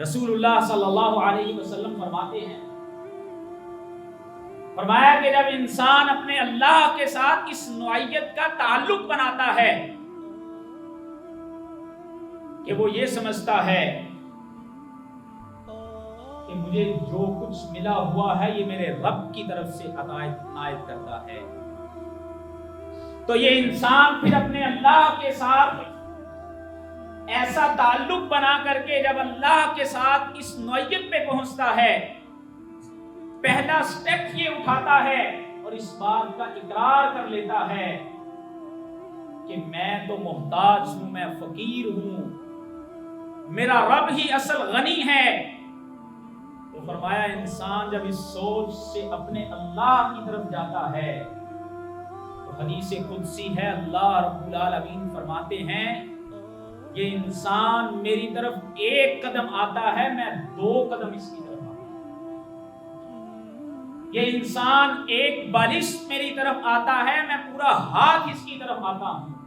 رسول اللہ صلی اللہ علیہ وسلم فرماتے ہیں، فرمایا کہ جب انسان اپنے اللہ کے ساتھ اس نوعیت کا تعلق بناتا ہے کہ وہ یہ سمجھتا ہے کہ مجھے جو کچھ ملا ہوا ہے یہ میرے رب کی طرف سے عنایت کرتا ہے، تو یہ انسان پھر اپنے اللہ کے ساتھ ایسا تعلق بنا کر کے جب اللہ کے ساتھ اس نوعیت پہ پہنچتا ہے، پہلا سٹیپ یہ اٹھاتا ہے اور اس بات کا اقرار کر لیتا ہے کہ میں تو محتاج ہوں، میں فقیر ہوں، میرا رب ہی اصل غنی ہے۔ تو فرمایا انسان جب اس سوچ سے اپنے اللہ کی طرف جاتا ہے تو حدیث قدسی ہے، اللہ رب العالمین فرماتے ہیں یہ انسان میری طرف ایک قدم آتا ہے، میں 2 قدم اس کی طرف آتا ہوں، یہ انسان ایک بالش میری طرف آتا ہے، میں پورا ہاتھ اس کی طرف آتا ہوں۔